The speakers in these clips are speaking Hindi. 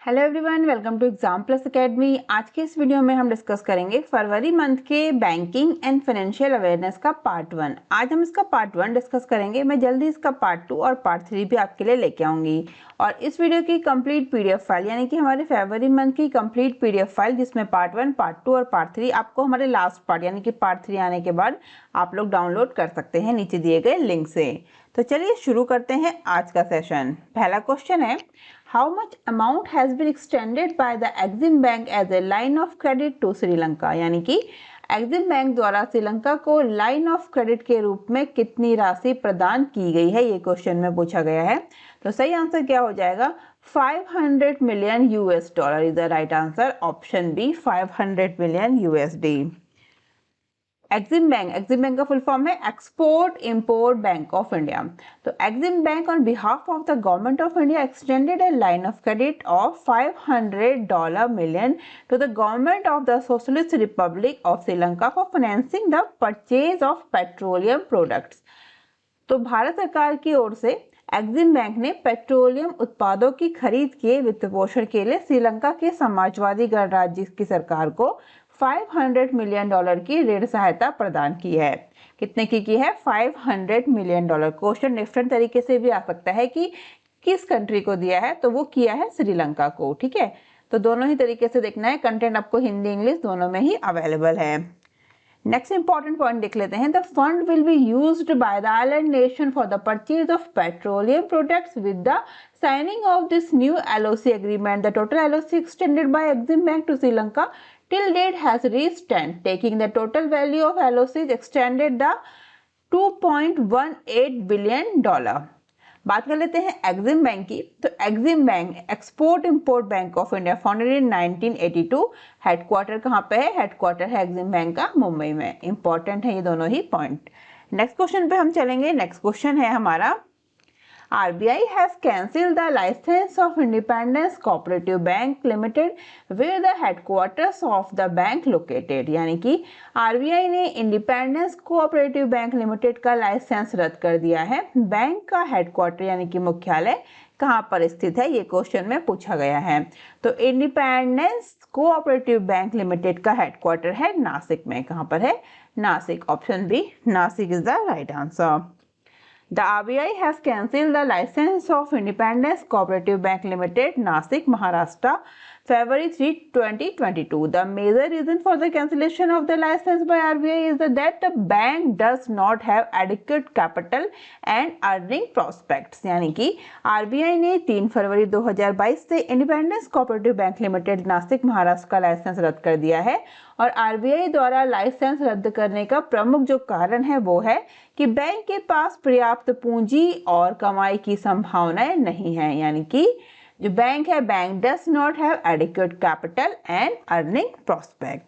Hello everyone, welcome to exam plus academy. आज के इस वीडियो में हम डिस्कस करेंगे फरवरी मंथ के बैंकिंग एंड फाइनेंशियल अवेयरनेस का पार्ट 1। आज हम इसका पार्ट 1 डिस्कस करेंगे। मैं जल्दी इसका पार्ट 2 और पार्ट 3 भी आपके लिए लेके आऊंगी। और इस वीडियो की कंप्लीट पीडीएफ फाइल यानी कि हमारे फरवरी मंथ की कंप्लीट पीडीएफ फाइल जिसमें पार्ट 1, पार्ट 2 और पार्ट 3 आपको हमारे लास्ट पार्ट यानी कि पार्ट 3 आने के बाद आप लोग डाउनलोड कर सकते हैं नीचे दिए गए लिंक से। तो चलिए शुरू करते हैं आज का सेशन। पहला क्वेश्चन है, how much amount has been extended by the Exim Bank as a line of credit to Sri Lanka? यानी कि एक्जिम बैंक द्वारा श्रीलंका को लाइन ऑफ क्रेडिट के रूप में कितनी राशि प्रदान की गई है, ये क्वेश्चन में पूछा गया है। तो सही आंसर क्या हो जाएगा? 500 million US dollar is the right answer. Option B 500 million USD. Exim bank का फुल फॉर्म है export import bank of India. तो Exim bank on behalf of the government of India extended a line of credit of $500 million to the government of the socialist republic of Sri Lanka for financing the purchase of petroleum products. तो भारत सरकार की ओर से एक्जिम बैंक ने पेट्रोलियम उत्पादों की खरीद के वित्त पोषण के लिए श्रीलंका के समाजवादी गणराज्य की सरकार को $500 मिलियन की ऋण सहायता प्रदान की है। कितने की है? $500 मिलियन। क्वेश्चन डिफरेंट तरीके से भी आ सकता है कि किस कंट्री को दिया है, तो वो किया है श्रीलंका को। ठीक है, तो दोनों ही तरीके से देखना है। कंटेंट आपको हिंदी इंग्लिश दोनों में ही अवेलेबल है। नेक्स्ट इंपॉर्टेंट पॉइंट देख लेते हैं। The fund will be used by the island nation for the purchase of petroleum products with the signing of this new LOC agreement. The total LOC extended by Exim Bank to Sri Lanka till date has reached 10, taking the total value of LOCs extended the $2.18 billion. बात कर लेते हैं एक्जिम बैंक की। तो Exim bank export import bank of India, founded in 1982। Headquarter कहाँ पे है? हेडक्वार्टर है एक्जिम बैंक का मुंबई में। इंपॉर्टेंट है ये दोनों ही पॉइंट। नेक्स्ट क्वेश्चन पे हम चलेंगे। नेक्स्ट क्वेश्चन है हमारा, RBI has cancelled the license of Independence Cooperative Bank Limited where the headquarters of the bank located। यानी कि RBI ने इंडिपेंडेंस कोऑपरेटिव बैंक लिमिटेड का लाइसेंस रद्द कर दिया है। बैंक का हेडक्वार्टर यानी कि मुख्यालय कहाँ पर स्थित है, ये क्वेश्चन में पूछा गया है। तो इंडिपेंडेंस कोऑपरेटिव बैंक लिमिटेड का हेडक्वार्टर है नासिक में। कहाँ पर है? Nashik. Option B Nashik is the right answer. The RBI has cancelled the license of Independence Cooperative Bank Limited, Nasik, Maharashtra, February 3, 2022. The major reason for the cancellation of the license by RBI is that the bank does not have adequate capital and earning prospects। यानी कि RBI ने 3 फरवरी 2022 से independence cooperative bank limited Nashik Maharashtra का लाइसेंस रद्द कर दिया है। और आरबीआई द्वारा लाइसेंस रद्द करने का प्रमुख जो कारण है वो है कि बैंक के पास पर्याप्त पूंजी और कमाई की संभावनाएं नहीं है। यानी कि जो बैंक है, bank does not have adequate capital and earning prospect.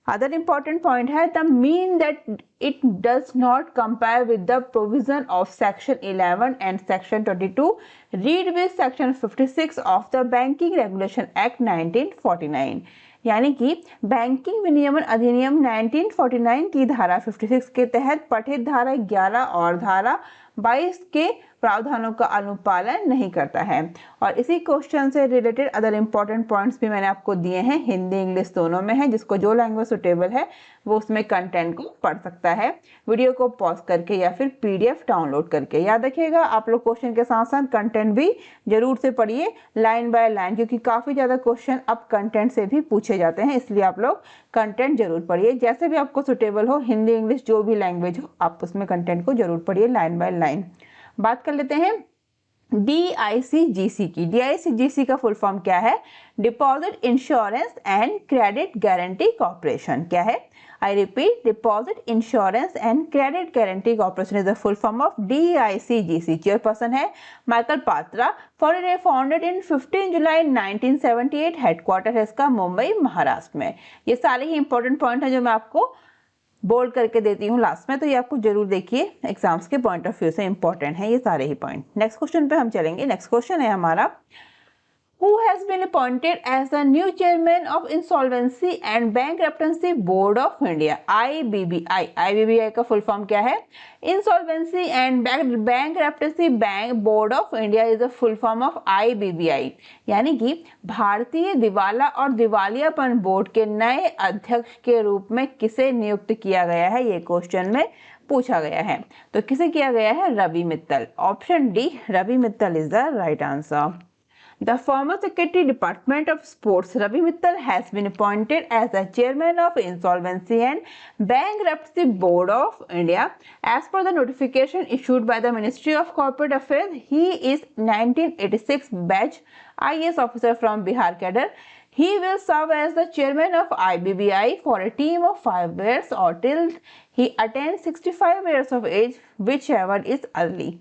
Other important point है, the mean that it does not compare with the provision of section 11 and section 22 read with section 56 of the banking regulation act 1949। यानी कि बैंकिंग विनियमन अधिनियम 1949 की धारा 56 के तहत पठित धारा 11 और धारा 22 के प्रावधानों का अनुपालन नहीं करता है। और इसी क्वेश्चन से रिलेटेड अदर इंपॉर्टेंट पॉइंट्स भी मैंने आपको दिए हैं, हिंदी इंग्लिश दोनों में है। जिसको जो लैंग्वेज सुटेबल है वो उसमें कंटेंट को पढ़ सकता है, वीडियो को पॉज करके या फिर पीडीएफ डाउनलोड करके। याद रखिएगा आप लोग क्वेश्चन के साथ साथ कंटेंट भी जरूर से पढ़िए लाइन बाय लाइन, क्योंकि काफ़ी ज़्यादा क्वेश्चन अब कंटेंट से भी पूछे जाते हैं, इसलिए आप लोग कंटेंट जरूर पढ़िए। जैसे भी आपको सुटेबल हो, हिंदी इंग्लिश जो भी लैंग्वेज हो, आप उसमें कंटेंट को जरूर पढ़िए लाइन बाय लाइन। बात कर लेते हैं DICGC की। DICGC का फुल फॉर्म क्या है? Deposit insurance and credit guarantee corporation. क्या है? I repeat, deposit insurance and credit guarantee corporation is the full form of DICGC। Chairperson है Michael Patra. Founded in 15 July 1978। Headquarter है इसका मुंबई महाराष्ट्र में। ये सारे ही इंपॉर्टेंट पॉइंट है जो मैं आपको बोल्ड करके देती हूँ लास्ट में, तो ये आपको जरूर देखिए, एग्जाम्स के पॉइंट ऑफ व्यू से इंपॉर्टेंट है ये सारे ही पॉइंट। नेक्स्ट क्वेश्चन पे हम चलेंगे। नेक्स्ट क्वेश्चन है हमारा, Who has been appointed as the new chairman of Insolvency and Bankruptcy Board of India? IBBI. IBBI का फुल फॉर्म क्या है? Insolvency and Bankruptcy Board of India is a full form of IBBI. यानी कि भारतीय दिवाला और दिवालियापन बोर्ड के नए अध्यक्ष के रूप में किसे नियुक्त किया गया है, ये क्वेश्चन में पूछा गया है। तो किसे किया गया है? Ravi Mittal. Option D, Ravi Mittal is the right answer. The former Secretary Department of Sports Ravi Mittal has been appointed as the chairman of Insolvency and Bankruptcy Board of India. As per the notification issued by the Ministry of Corporate Affairs, he is 1986 batch IAS officer from Bihar cadre. He will serve as the chairman of IBBI for a term of 5 years or till he attains 65 years of age, whichever is early.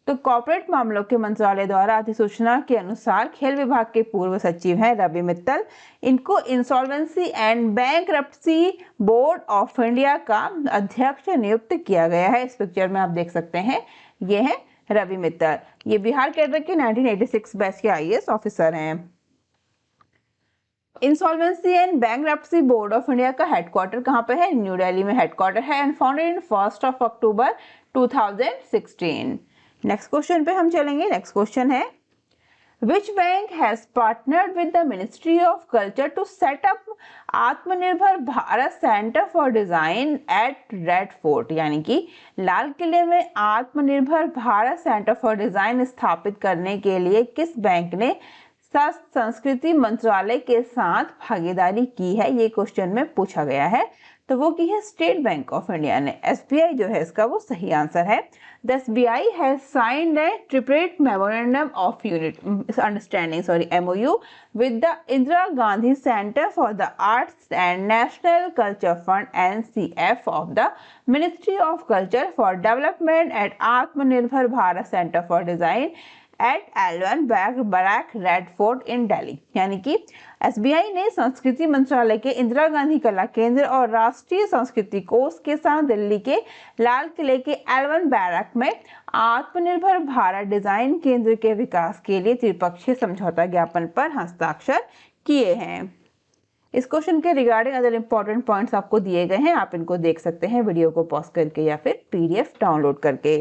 तो कॉर्पोरेट मामलों के मंत्रालय द्वारा अधिसूचना के अनुसार खेल विभाग के पूर्व सचिव हैं रवि मित्तल। इनको insolvency and bankruptcy board of India का अध्यक्ष नियुक्त किया गया है। इस पिक्चर में आप देख सकते हैं, ये है रवि मित्तल। ये बिहार कैडर के 1986 बैच के आईएएस ऑफिसर हैं। Insolvency and bankruptcy board of India का हेडक्वार्टर कहाँ पे है? न्यू दिल्ली में हेडक्वार्टर है and founded in 1 October 2016। Next question पे हम चलेंगे। नेक्स्ट क्वेश्चन है, which bank has partnered with the ministry of culture to set up Aatmanirbhar Bharat centre for design at red fort? यानी कि लाल किले में आत्मनिर्भर भारत सेंटर फॉर डिजाइन स्थापित करने के लिए किस बैंक ने संस्कृति मंत्रालय के साथ भागीदारी की है, ये क्वेश्चन में पूछा गया है। तो वो की है स्टेट बैंक ऑफ इंडिया ने। एसबीआई जो है इसका वो सही आंसर है। The SBI has signed a tripartite memorandum of unit understanding MOU with the Indira Gandhi Center for the Arts and National Culture Fund NCF of the Ministry of Culture for Development at Atmanirbhar Bharat Center for Design at L one barrack red fort in Delhi. यानी कि एसबीआई ने संस्कृति मंत्रालय के इंदिरा गांधी कला केंद्र और राष्ट्रीय संस्कृति कोष के साथ दिल्ली के लाल किले के एलवन बैराक में आत्मनिर्भर भारत डिजाइन केंद्र के विकास के लिए त्रिपक्षीय समझौता ज्ञापन पर हस्ताक्षर किए हैं। इस क्वेश्चन के रिगार्डिंग अदर इंपॉर्टेंट पॉइंट्स आपको दिए गए हैं, आप इनको देख सकते हैं वीडियो को पॉज करके या फिर पीडीएफ डाउनलोड करके।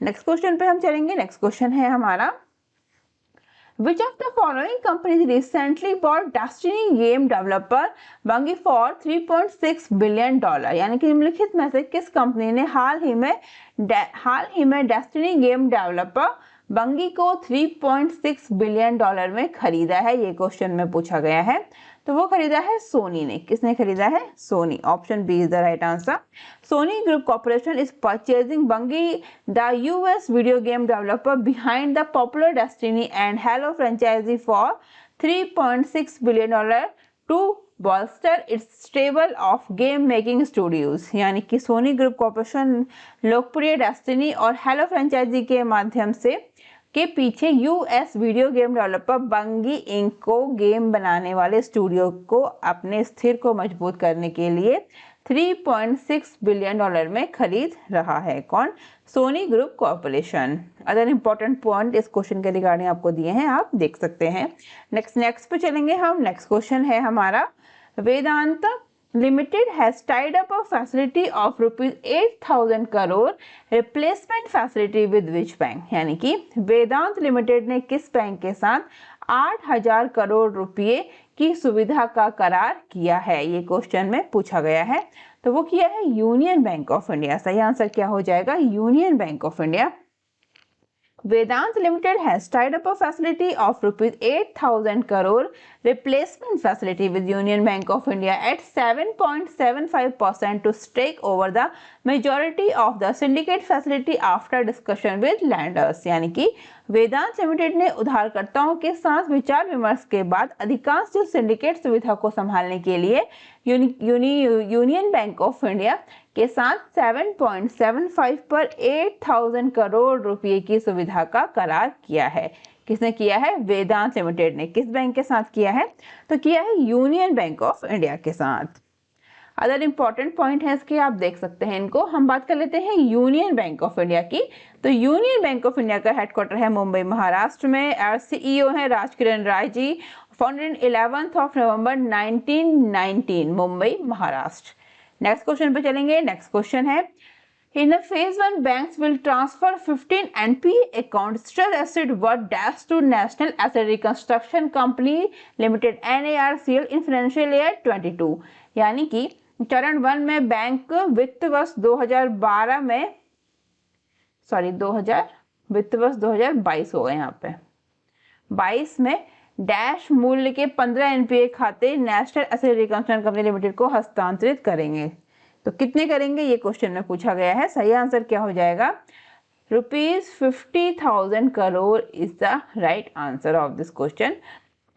नेक्स्ट क्वेश्चन पे हम चलेंगे। नेक्स्ट क्वेश्चन है हमारा, Which of the following companies recently bought Destiny game developer Bungie for $3.6 billion? यानी कि निम्नलिखित में से किस कंपनी ने हाल ही में डेस्टिनी गेम डेवलपर बंगी को $3.6 बिलियन में खरीदा है, ये क्वेश्चन में पूछा गया है। तो वो खरीदा है सोनी ने। किसने खरीदा है? Sony. Option B is the right answer. Sony group corporation is purchasing Bungie the US video game developer behind the popular Destiny and Halo franchise for $3.6 billion to bolster its stable of game making studios. यानी कि सोनी ग्रुप कॉर्पोरेशन लोकप्रिय डेस्टिनी और हेलो फ्रेंचाइजी के माध्यम से के पीछे US video game developer Bungie Inc को गेम बनाने वाले स्टूडियो को अपने स्थिर को मजबूत करने के लिए $3.6 बिलियन में खरीद रहा है। कौन? Sony group corporation. Other important point इस क्वेश्चन के रिगार्डिंग आपको दिए हैं, आप देख सकते हैं। नेक्स्ट पे चलेंगे हम। नेक्स्ट क्वेश्चन है हमारा, वेदांत Limited has tied up a facility of ₹8,000 crore replacement facility with which bank? यानी कि वेदांत लिमिटेड ने किस बैंक के साथ 8,000 करोड़ रुपए की सुविधा का करार किया है, ये क्वेश्चन में पूछा गया है। तो वो किया है यूनियन बैंक ऑफ इंडिया। सही आंसर क्या हो जाएगा? Union bank of India. Vedant Limited has tied up a facility of ₹8,000 crore replacement facility with Union Bank of India at 7.75% to take over the majority of the syndicate facility after discussion with lenders। यानी कि वेदांत लिमिटेड ने उधारकर्ताओं के साथ विचार विमर्श के बाद अधिकांश जो सिंडिकेट सुविधा को संभालने के लिए यूनियन बैंक ऑफ इंडिया के साथ 7.75 पर 8,000 करोड़ रुपए की सुविधा का करार किया है। किसने किया है? वेदांत लिमिटेड ने। किस बैंक के साथ किया है? तो किया है यूनियन बैंक ऑफ इंडिया के साथ। अदर इंपॉर्टेंट पॉइंट है इसके, आप देख सकते हैं इनको। हम बात कर लेते हैं यूनियन बैंक ऑफ इंडिया की। तो यूनियन बैंक ऑफ इंडिया का हेडक्वार्टर है मुंबई महाराष्ट्र में और CEO है राजकिरण राय जी, फाउंडेड 11 नवंबर 1919 मुंबई महाराष्ट्र। नेक्स्ट क्वेश्चन पे चलेंगे। नेक्स्ट क्वेश्चन है, in the phase 1 banks will transfer 15 NPA account stress asset worth dash to National Asset Reconstruction Company Limited NARCL in financial year 22। यानी कि चरण 1 में बैंक वित्त वर्ष 2012 में 2022 हो गए यहाँ पे 22 में डैश मूल्य के 15 NPA खाते national asset reconstruction company limited को हस्तांतरित करेंगे। तो कितने करेंगे ये क्वेश्चन में पूछा गया है। सही आंसर क्या हो जाएगा? ₹50,000 crore is the right answer of this question.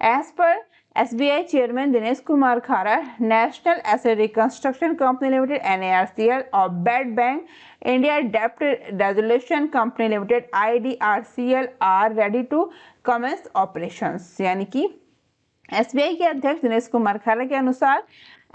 As per SBI chairman Dinesh Kumar Khara, national asset reconstruction company limited NARCL और बेड बैंक इंडिया डेप्ट resolution company limited IDRCL are ready to commence operations. यानी कि SBI के अध्यक्ष दिनेश कुमार खारा के अनुसार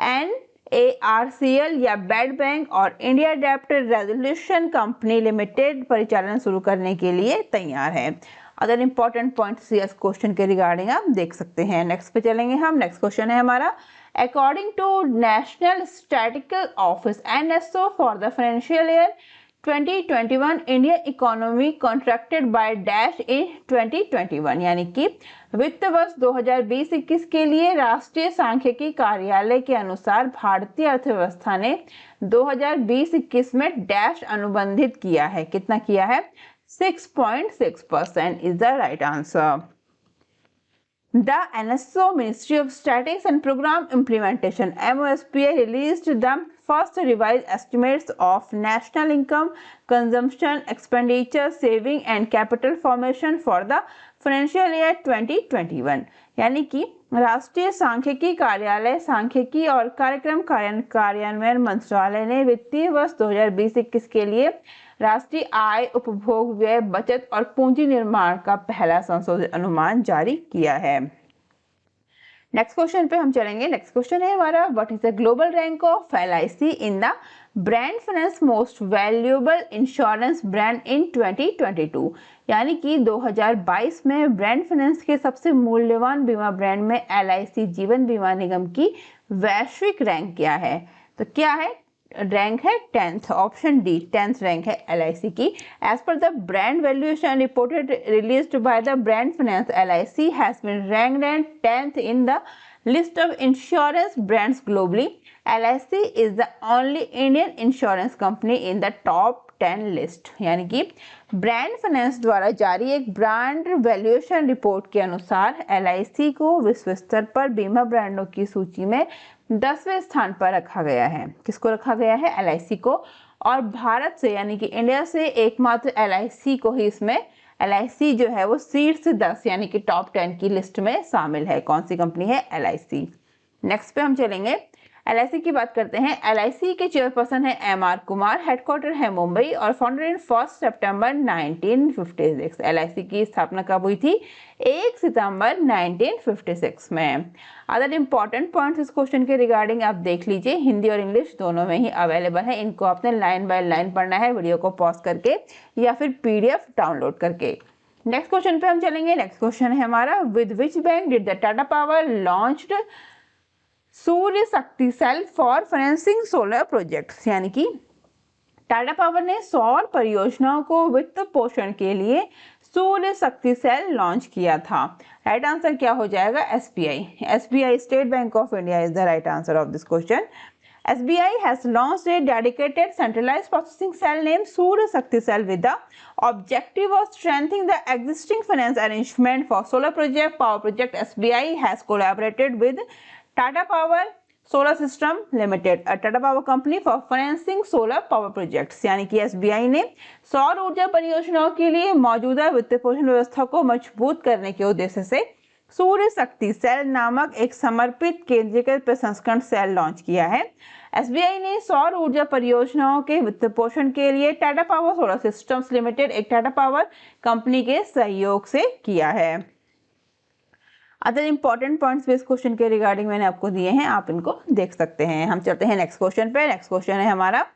NARCL या बेड बैंक और इंडिया डेप्ट रेजोल्यूशन कंपनी लिमिटेड परिचालन शुरू करने के लिए तैयार है। अदर इंपॉर्टेंट पॉइंट्स इस क्वेश्चन के रिगार्डिंग आप देख सकते हैं। नेक्स्ट पे चलेंगे हम। नेक्स्ट क्वेश्चन है हमारा, according to national statistical office NSO for the financial year 2021 Indian economy contracted by dash in 2021। यानी कि वित्त वर्ष 2020-21 के लिए राष्ट्रीय सांख्यिकी कार्यालय के अनुसार भारतीय अर्थव्यवस्था ने 2020-21 में डैश अनुबंधित किया है। कितना किया है? 6.6% is the right answer. The NSO Ministry of Statistics and Program Implementation MOSPI released the first revised estimates of national income, consumption, expenditure, saving and capital formation for the financial year 2021। यानी कि राष्ट्रीय सांख्यिकी कार्यालय सांख्यिकी और कार्यक्रम कार्यान्वयन मंत्रालय ने वित्तीय वर्ष 2020-21 के लिए राष्ट्रीय आय, उपभोग, व्यय, बचत और पूंजी निर्माण का पहला संशोधित अनुमान जारी किया है। नेक्स्ट क्वेश्चन पे हम चलेंगे। नेक्स्ट क्वेश्चन है हमारा, what is the global rank of LIC in the brand finance most valuable insurance brand इन 2022। यानी कि 2022 में ब्रांड फाइनेंस के सबसे मूल्यवान बीमा ब्रांड में LIC जीवन बीमा निगम की वैश्विक रैंक क्या है? तो क्या है? रैंक है 10th, option D 10th rank है LIC की। As per the brand valuation reported released by the brand finance, LIC has been ranked at 10th in the list of insurance brands globally. LIC is the only Indian insurance company in the top 10 list. यानी कि ब्रांड फाइनेंस द्वारा जारी एक ब्रांड वैल्यूएशन रिपोर्ट के अनुसार LIC को विश्व स्तर पर बीमा ब्रांडों की सूची में 10वें स्थान पर रखा गया है। किसको रखा गया है? LIC को। और भारत से यानी कि इंडिया से एकमात्र LIC को ही इसमें LIC जो है वो शीर्ष 10 यानी कि टॉप 10 की लिस्ट में शामिल है। कौन सी कंपनी है? LIC। नेक्स्ट पे हम चलेंगे। LIC की बात करते हैं। LIC के चेयरपर्सन है MR कुमार, हेडक्वार्टर है मुंबई और फाउंडेड इन 1 सितंबर 1956। LIC की स्थापना कब हुई थी? 1 सितंबर 1956 में। अदर इंपॉर्टेंट पॉइंट्स इस क्वेश्चन के रिगार्डिंग आप देख लीजिए, हिंदी और इंग्लिश दोनों में ही अवेलेबल है। इनको आपने लाइन बाय लाइन पढ़ना है, वीडियो को पॉज करके या फिर PDF डाउनलोड करके। नेक्स्ट क्वेश्चन पे हम चलेंगे। नेक्स्ट क्वेश्चन है हमारा, with which bank did the Tata power launched Surya Shakti cell for financing solar projects. यानी कि टाटा पावर ने सौर परियोजनाओं को वित्त पोषण के लिए सूर्य शक्ति सेल लॉन्च किया था। राइट आंसर क्या हो जाएगा? SBI state bank of India is the right answer of this question. SBI has launched a dedicated centralized processing cell named Surya Shakti Cell with the objective of strengthening the existing finance arrangement for solar power project. SBI has collaborated with Tata Power Solar System Limited, a Tata Power company for financing solar power projects। यानी कि SBI ने सौर ऊर्जा परियोजनाओं के लिए मौजूदा वित्त पोषण व्यवस्था को मजबूत करने के उद्देश्य से सूर्य शक्ति सेल नामक एक समर्पित केंद्रीकृत प्रसंस्करण सेल लॉन्च किया है। SBI ने सौर ऊर्जा परियोजनाओं के वित्त पोषण के लिए Tata power solar systems limited एक टाटा पावर कंपनी के सहयोग से किया है। अदर इंपॉर्टेंट पॉइंट्स भी इस क्वेश्चन के रिगार्डिंग मैंने आपको दिए हैं, आप इनको देख सकते हैं। हम चलते हैं नेक्स्ट क्वेश्चन पे। नेक्स्ट क्वेश्चन है हमारा,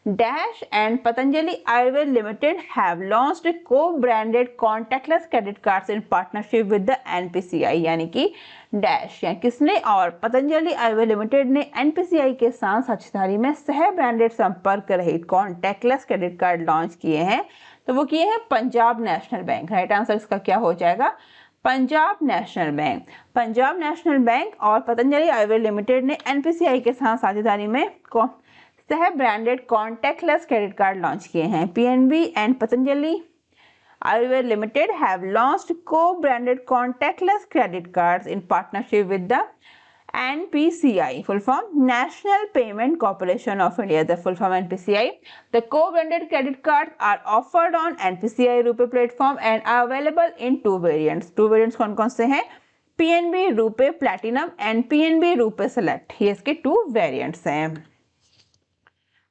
dash and Patanjali Ayurved limited have launched co-branded contactless credit cards in partnership with the NPCI. यानी कि डैश या किसने और पतंजलि आयुर्वेद लिमिटेड ने एनपीसीआई के साथ साझेदारी में सह ब्रांडेड संपर्क रहित कॉन्टैक्टलेस क्रेडिट कार्ड लॉन्च किए हैं। तो वो किए हैं Punjab national bank. Right answer इसका क्या हो जाएगा? Punjab national bank. Punjab national bank और पतंजलि आयुर्वेद लिमिटेड ने एनपीसीआई के साथ साझेदारी में सह branded contactless credit card launch किए हैं। PNB and Patanjali Ayurved Limited have launched co-branded contactless credit cards in partnership with the NPCI, full form National Payment Corporation of India, the full form NPCI. The co-branded credit cards are offered on NPCI RuPay platform and are available in two variants. Two variants कौन कौन से हैं? PNB RuPay Platinum and PNB RuPay Select. ये इसके two variants हैं।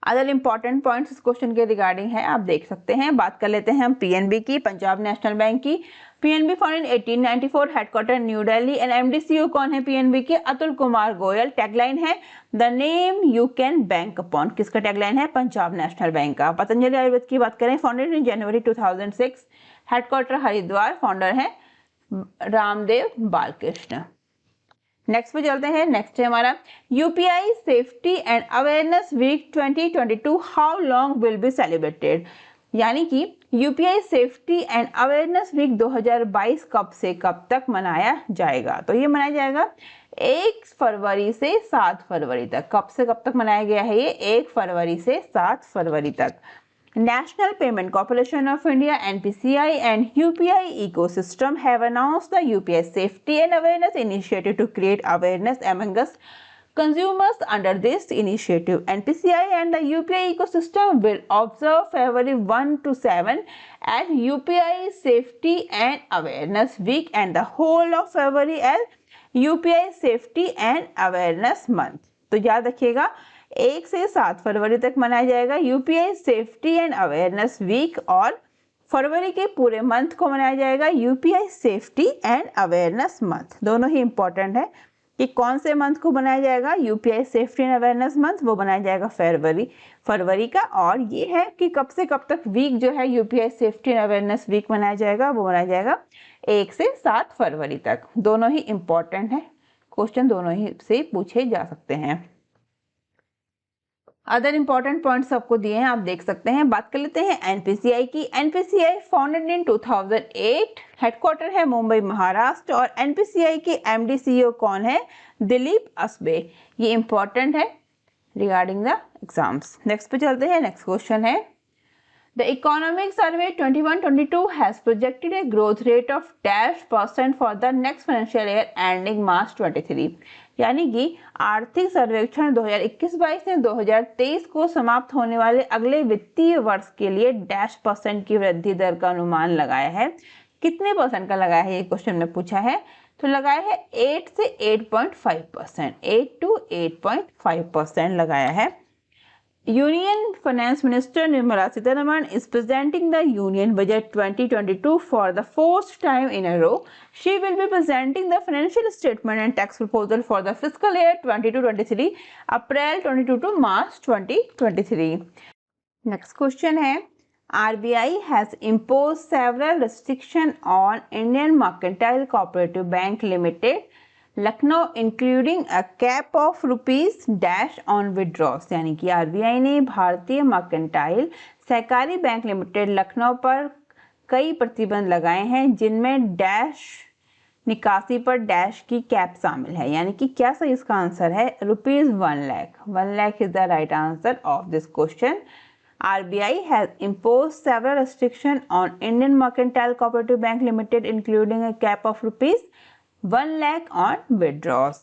अदर इंपॉर्टेंट पॉइंट्स इस क्वेश्चन के रिगार्डिंग है, आप देख सकते हैं। बात कर लेते हैं हम पीएनबी की, पंजाब नेशनल बैंक की। PNB founded 1894, headquarter new Delhi and MD CEO कौन है पीएनबी के? अतुल कुमार गोयल। टैगलाइन है the name you can bank upon. किसका टैगलाइन है? पंजाब नेशनल बैंक का। पतंजलि आयुर्वेद की बात करें, founded in January 2006, headquarter Haridwar, founder है रामदेव बालकृष्ण। नेक्स्ट पे चलते हैं। नेक्स्ट है हमारा UPI safety and awareness week 2022 how long will be celebrated. यानी कि UPI safety and awareness week 2022 कब से कब तक मनाया जाएगा? तो ये मनाया जाएगा 1 फरवरी से 7 फरवरी तक। कब से कब तक मनाया गया है ये? 1 फरवरी से 7 फरवरी तक। National Payment Corporation of India (NPCI) and UPI ecosystem have announced the UPI Safety and Awareness Initiative to create awareness among us consumers. Under this initiative, NPCI and the UPI ecosystem will observe February 1 to 7 as UPI Safety and Awareness Week and the whole of February as UPI Safety and Awareness Month. तो याद रखिएगा 1 से 7 फरवरी तक मनाया जाएगा UPI safety and awareness week, और फरवरी के पूरे मंथ को मनाया जाएगा UPI safety and awareness month. दोनों ही इंपॉर्टेंट है कि कौन से मंथ को बनाया जाएगा UPI safety and awareness month, वो बनाया जाएगा फरवरी का। और ये है कि कब से कब तक वीक जो है UPI safety and awareness week मनाया जाएगा, वो मनाया जाएगा 1 से 7 फरवरी तक। दोनों ही इंपॉर्टेंट है, क्वेश्चन दोनों ही से पूछे जा सकते हैं। अदर इंपॉर्टेंट पॉइंट्स आपको दिए हैं, आप देख सकते हैं। बात कर लेते हैं एनपीसीआई की। एनपीसीआई फाउंडेड इन 2008, हेडक्वार्टर है मुंबई महाराष्ट्र, और एनपीसीआई के एमडी/सीईओ कौन है? दिलीप असबे। ये इंपॉर्टेंट है रिगार्डिंग द एग्जाम्स। नेक्स्ट पे चलते हैं। नेक्स्ट क्वेश्चन है, the economic survey 21-22 has projected a growth rate of -% for the next financial year ending मार्च 23। यानी कि आर्थिक सर्वेक्षण 2021-22 ने 2023 को समाप्त होने वाले अगले वित्तीय वर्ष के लिए -% की वृद्धि दर का अनुमान लगाया है। कितने % का लगाया है ये क्वेश्चन में पूछा है, तो लगाया है 8 से 8.5%, 8 to 8.5% लगाया है। Union Finance Minister Nirmala Sitharaman is presenting the Union Budget 2022 for the 4th time in a row. She will be presenting the financial statement and tax proposal for the fiscal year 22-23, April 22 to March 2023. Next question है, RBI has imposed several restrictions on Indian Mercantile Cooperative Bank Limited, Lucknow, including a cap of ₹- on withdraws. यानी कि आरबीआई ने भारतीय मर्केंटाइल सहकारी बैंक लिमिटेड लखनऊ पर कई प्रतिबंध लगाए हैं, जिनमें निकासी पर डैश की कैप शामिल है। यानी कि क्या सही इसका आंसर है? ₹1 lakh. 1 lakh is the right answer of this question. RBI has imposed several restrictions on Indian Mercantile Cooperative Bank Limited, including a cap of ₹1 lakh on withdrawals.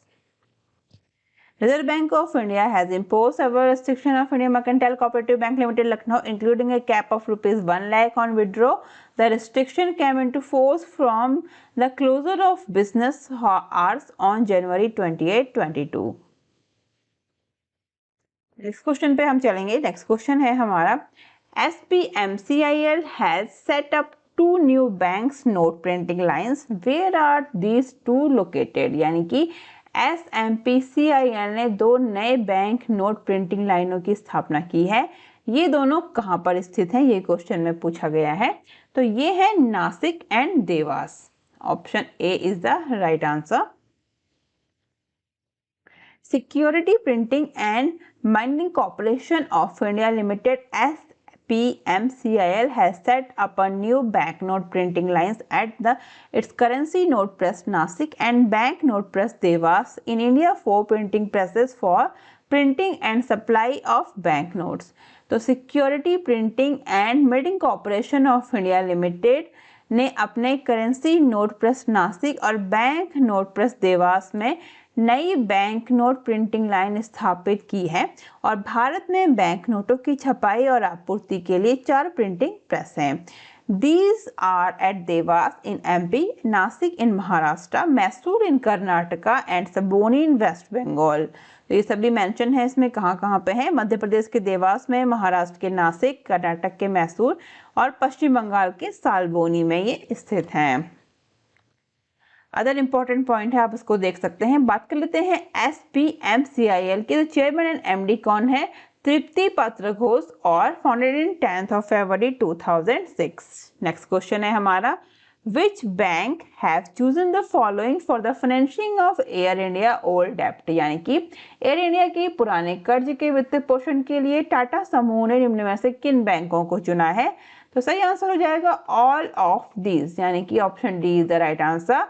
Reserve Bank of India has imposed several restrictions on Indian Mercantile Cooperative Bank Limited, Lucknow, including a cap of ₹1 lakh on withdrawal. The restriction came into force from the closure of business hours on January 28, 2022. Next question पे हम चलेंगे। नेक्स्ट क्वेश्चन है हमारा, SPMCIL has set up two new banks note printing lines, where are these two located? यानी कि SMPCIL ने 2 नए बैंक नोट प्रिंटिंग लाइनों की स्थापना की है। ये दोनों कहाँ पर स्थित हैं, ये क्वेश्चन में पूछा गया है। तो ये है Nashik and Dewas. Option A is the right answer. Security printing and mining corporation of India limited SPMCIL has set up a new banknote printing lines at its currency note press Nasik and bank note press Devas in India for printing presses for printing and supply of banknotes. तो security printing and mining corporation of India limited ने अपने करेंसी नोट प्रेस नासिक और बैंक नोट प्रेस देवास में नई बैंक नोट प्रिंटिंग लाइन स्थापित की है और भारत में बैंक नोटों की छपाई और आपूर्ति के लिए 4 प्रिंटिंग प्रेस हैं। These are at Devas in MP, Nasik in Maharashtra, Mysore in Karnataka and Saboni in West Bengal. तो ये सभी मेंशन है इसमें कहाँ पे है। मध्य प्रदेश के देवास में, महाराष्ट्र के नासिक, कर्नाटक के मैसूर और पश्चिम बंगाल के सालबोनी में ये स्थित हैं। अदर इंपॉर्टेंट पॉइंट है, आप इसको देख सकते हैं। बात कर लेते हैं SPMCIL के चेयरमैन एंड MD कौन है? तृप्ति पात्र घोष और founded in 10th of February 2006। Next question है हमारा, Which bank have chosen the following for the financing of Air India old debt? यानी कि एयर इंडिया के पुराने कर्ज के वित्त पोषण के लिए टाटा समूह ने निम्न में से किन बैंकों को चुना है? तो सही आंसर हो जाएगा ऑल ऑफ दीज, यानी कि option D is the right answer.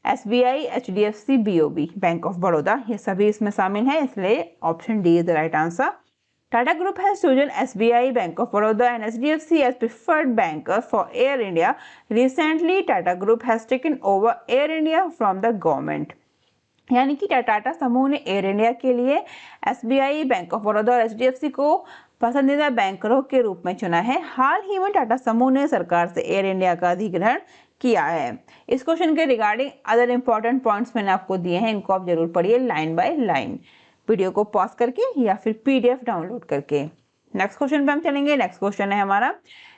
SBI, HDFC, BOB, bank of Baroda, ये सभी इसमें शामिल हैं, इसलिए option D is the right answer. Tata Group has chosen SBI, Bank of Baroda and HDFC as preferred banker for Air India. Recently, Tata Group has taken over Air India from the government. यानी कि टाटा समूह ने एयर इंडिया के लिए SBI, बैंक ऑफ बड़ौदा और HDFC को पसंदीदा बैंकरों के रूप में चुना है। हाल ही में टाटा समूह ने सरकार से एयर इंडिया का अधिग्रहण किया है। इस क्वेश्चन के रिगार्डिंग अदर इंपॉर्टेंट पॉइंट्स मैंने आपको दिए हैं, इनको आप जरूर पढ़िए लाइन बाय लाइन, वीडियो को पॉज करके या फिर PDF डाउनलोड करके। नेक्स्ट क्वेश्चन पे हम चलेंगे। नेक्स्ट क्वेश्चन है हमारा,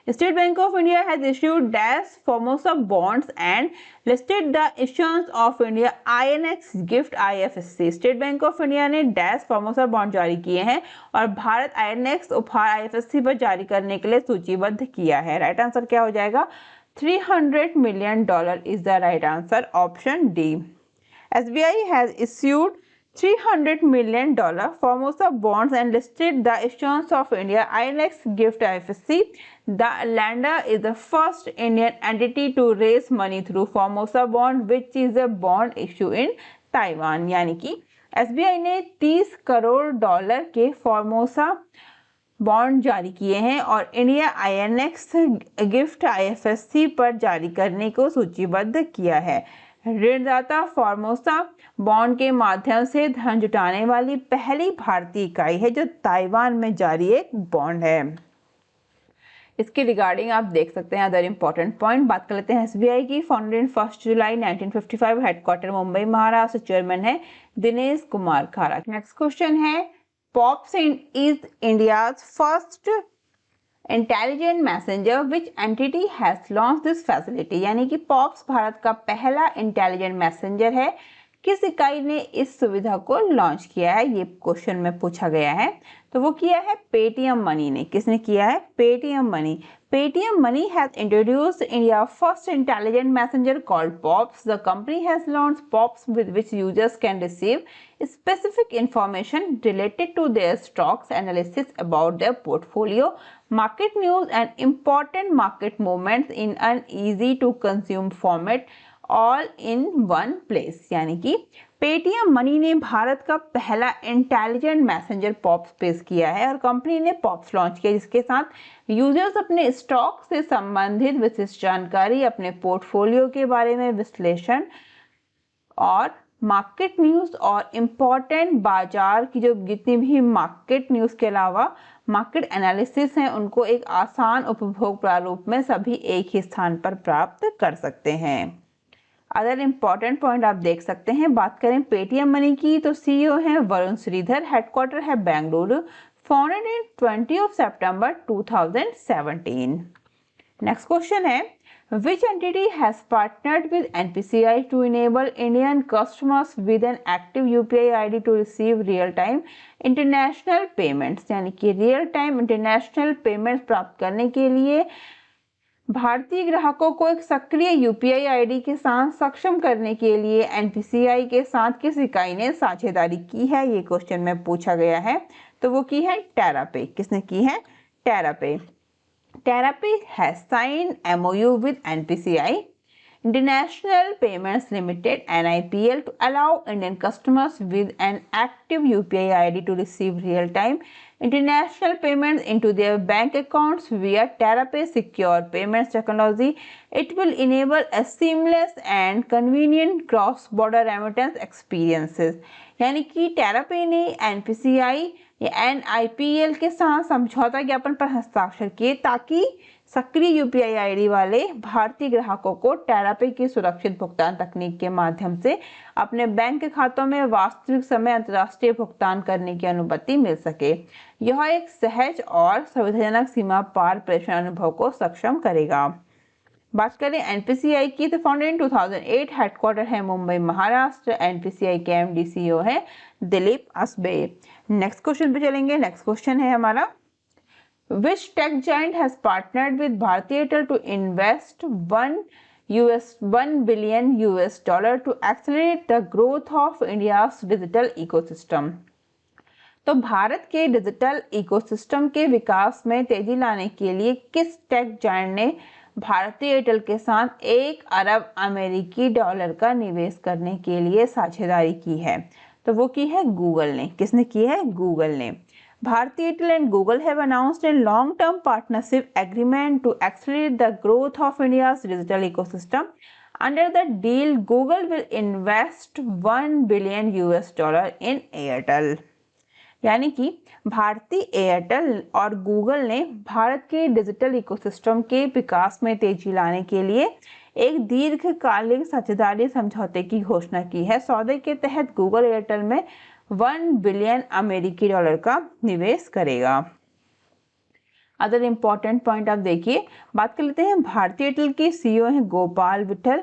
state bank of India has issued dash Formosa bonds and listed the issuance of India INX gift IFSC। State bank of India ने डैश फॉर्मोसा बॉन्ड जारी किए हैं और भारत INX उपहार IFSC पर जारी करने के लिए सूचीबद्ध किया है। राइट आंसर क्या हो जाएगा? $300 million is the right answer, option D. SBI has issued $300 million Formosa bonds and listed the issuance of India INX gift IFSC. The lender is the first Indian entity to raise money through Formosa bond, which is a bond issue in Taiwan. यानी कि SBI ने $30 करोड़ के फॉर्मोसा बॉन्ड जारी किए हैं और इंडिया INX गिफ्ट IFSC पर जारी करने को सूचीबद्ध किया है। ऋणदाता फॉर्मोसा बॉन्ड के माध्यम से धन जुटाने वाली पहली भारतीय इकाई है जो ताइवान में जारी एक बॉन्ड है। इसके रिगार्डिंग आप देख सकते हैं अदर इंपॉर्टेंट पॉइंट। बात कर लेते हैं SBI की। फाउंडेड 1 जुलाई 1955, हेडक्वार्टर मुंबई महाराष्ट्र, चेयरमैन है दिनेश कुमार खारा। नेक्स्ट क्वेश्चन है, pops is India's first intelligent messenger, which entity has launch this facility. यानी कि पॉप्स भारत का पहला इंटेलिजेंट मैसेंजर है, किस इकाई ने इस सुविधा को लॉन्च किया है, ये क्वेश्चन में पूछा गया है। तो वो किया है पेटीएम मनी ने। किसने किया है? Paytm money. Paytm Money has introduced India's first intelligent messenger called POPs. The company has launched POPs with which users can receive specific information related to their stocks, analysis about their portfolio, market news and important market movements in an easy to consume format, all in one place. यानी कि पेटीएम मनी ने भारत का पहला इंटेलिजेंट मैसेंजर पॉप्स पेश किया है और कंपनी ने पॉप्स लॉन्च किया जिसके साथ यूजर्स अपने स्टॉक से संबंधित विशिष्ट जानकारी, अपने पोर्टफोलियो के बारे में विश्लेषण और मार्केट न्यूज़ और इम्पॉर्टेंट बाजार की जो जितनी भी मार्केट न्यूज़ के अलावा मार्केट एनालिसिस हैं उनको एक आसान उपभोग प्रारूप में सभी एक ही स्थान पर प्राप्त कर सकते हैं। अदर इम्पॉर्टेंट पॉइंट आप देख सकते हैं। बात करें पेटीएम मनी की तो CEO हैं वरुण श्रीधर, हेडक्वार्टर है Bengaluru, founded in 20 September 2017। Next question है, Which entity has partnered with NPCI to enable Indian customers with an active UPI ID to receive real-time international payments? यानी कि रियल टाइम इंटरनेशनल पेमेंट्स प्राप्त करने के लिए भारतीय ग्राहकों को एक सक्रिय यूपीआई आईडी के साथ सक्षम करने के लिए एनपीसीआई के साथ किस इकाई ने साझेदारी की है, ये क्वेश्चन में पूछा गया है। तो वो की है टेरापे। किसने की है? TerraPay. TerraPay has signed MOU with NPCI International Payments Limited (NIPL) to allow Indian customers with an active UPI ID to receive real-time international payments into their bank accounts via TeraPay Secure Payments technology. It will enable a seamless and convenient cross-border remittance experiences. यानी कि टेरापे ने NPCI या NIPL के साथ समझौता ज्ञापन पर हस्ताक्षर किए ताकि सक्रिय यूपीआई आईडी वाले भारतीय ग्राहकों को टेरापे की सुरक्षित भुगतान तकनीक के माध्यम से अपने बैंक खातों में वास्तविक समय अंतर्राष्ट्रीय भुगतान करने की अनुमति मिल सके। यह एक सहज और सुविधाजनक सीमा पार प्रेषण अनुभव को सक्षम करेगा। बात करें एनपीसीआई की तो फाउंडेड इन 2008, हेडक्वार्टर है मुंबई महाराष्ट्र। एनपीसीआई के एमडी सीईओ है दिलीप असबे। नेक्स्ट क्वेश्चन पे चलेंगे। नेक्स्ट क्वेश्चन है हमारा, Which tech giant has partnered with Bharti Airtel to invest $1 billion to accelerate the growth of India's digital ecosystem? तो भारत के डिजिटल इकोसिस्टम के विकास में तेजी लाने के लिए किस टेक जायंट ने भारती एयरटेल के साथ $1 अरब अमेरिकी डॉलर का निवेश करने के लिए साझेदारी की है? तो वो की है गूगल ने। किसने की है? गूगल ने। Bharti Airtel and Google have announced a long-term partnership agreement to accelerate the growth of India's digital ecosystem. Under the deal, Google will invest $1 billion in Airtel. यानी कि भारती एयरटेल और गूगल ने भारत के डिजिटल इकोसिस्टम के विकास में तेजी लाने के लिए एक दीर्घकालिक साझेदारी समझौते की घोषणा की है। सौदे के तहत गूगल एयरटेल में $1 बिलियन अमेरिकी डॉलर का निवेश करेगा। अदर इंपॉर्टेंट पॉइंट आप देखिए, बात कर लेते हैं। भारती एयरटेल के सीईओ हैं गोपाल विठल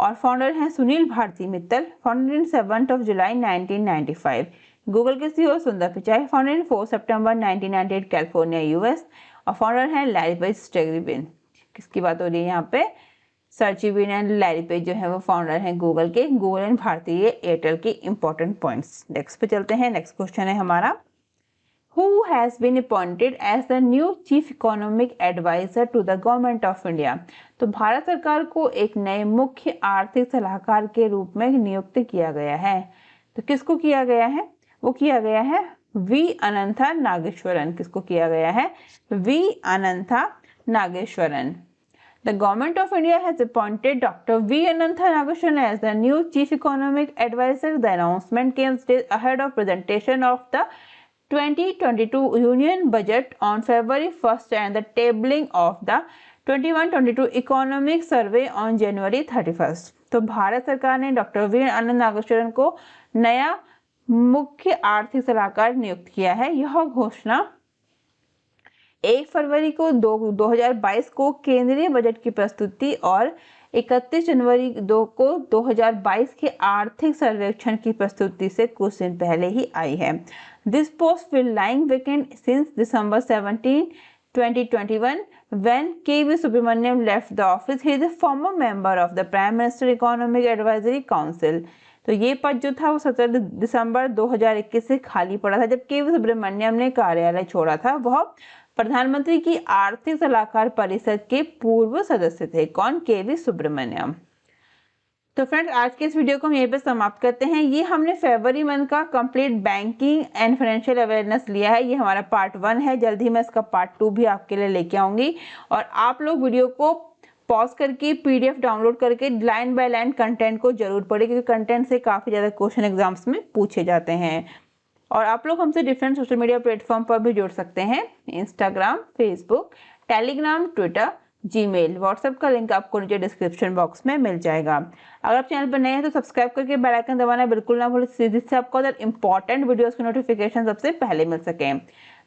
और फाउंडर हैं सुनील भारती मित्तल, फाउंडेड इन 7 जुलाई 1995। गूगल के CEO Sundar Pichai, founded in 4 सितंबर 1998 कैलिफोर्निया यूएस, और फाउंडर हैं लैरी पेज स्टेगरिबिन। किसकी बात हो रही है यहाँ पे? सर्चिबिन एंड लैरी पेज जो है वो फाउंडर हैं गूगल के। गूगल एंड भारतीय एयरटेल के इंपॉर्टेंट पॉइंट्स। नेक्स्ट पे चलते हैं। नेक्स्ट क्वेश्चन है हमारा, Who has been appointed as the new Chief Economic Advisor to the Government of India? तो भारत सरकार को एक नए मुख्य आर्थिक सलाहकार के रूप में नियुक्त किया गया है। तो किसको किया गया है? वो किया गया है वी अनंथा नागेश्वरन। किसको किया गया है? V Anantha Nageswaran. The Government of India has appointed Dr. V. Anantha Nageshwaran as the new Chief Economic Advisor. The announcement came days ahead of presentation of the 2022 Union Budget on February 1st and the tabling of the 21-22 Economic Survey on January 31st. तो भारत सरकार ने डॉक्टर वी आनंद नागेश्वरन को नया मुख्य आर्थिक सलाहकार नियुक्त किया है। यह घोषणा 1 फरवरी को 2022 को केंद्रीय बजट की प्रस्तुति और 31 जनवरी को 2022 के आर्थिक सर्वेक्षण की प्रस्तुति से कुछ दिन पहले ही आई है। This post will lying vacant since December 17, 2021 when K.V. Subramaniam left the office. He is a former member of the Prime Minister Economic Advisory Council. तो ये पद जो था वो 17 दिसंबर 2021 से खाली पड़ा था जब के.वी. सुब्रमण्यम ने कार्यालय छोड़ा था। वह प्रधानमंत्री की आर्थिक सलाहकार परिषद के पूर्व सदस्य थे। कौन? के.वी. सुब्रमण्यम। तो फ्रेंड्स, आज के इस वीडियो को हम यहीं पे समाप्त करते हैं। ये हमने फरवरी मंथ का complete banking and financial awareness लिया है। ये हमारा पार्ट 1 है। जल्द ही मैं इसका पार्ट 2 भी आपके लिए लेके आऊंगी और आप लोग वीडियो को पॉज करके PDF डाउनलोड करके लाइन बाय लाइन कंटेंट को जरूर पढ़ें, क्योंकि कंटेंट से काफ़ी ज़्यादा क्वेश्चन एग्जाम्स में पूछे जाते हैं। और आप लोग हमसे डिफरेंट सोशल मीडिया प्लेटफॉर्म पर भी जुड़ सकते हैं। Instagram, Facebook, Telegram, Twitter, Gmail, WhatsApp का लिंक आपको नीचे डिस्क्रिप्शन बॉक्स में मिल जाएगा। अगर आप चैनल पर नए हैं तो सब्सक्राइब करके बेल आइकन दबाना बिल्कुल ना भूलें, जिससे आपको अदर इंपॉर्टेंट वीडियोस की नोटिफिकेशन सबसे पहले मिल सके।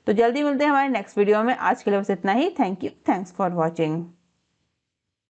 तो जल्दी मिलते हैं हमारे नेक्स्ट वीडियो में। आज के लिए बस इतना ही। Thank you. Thanks for watching.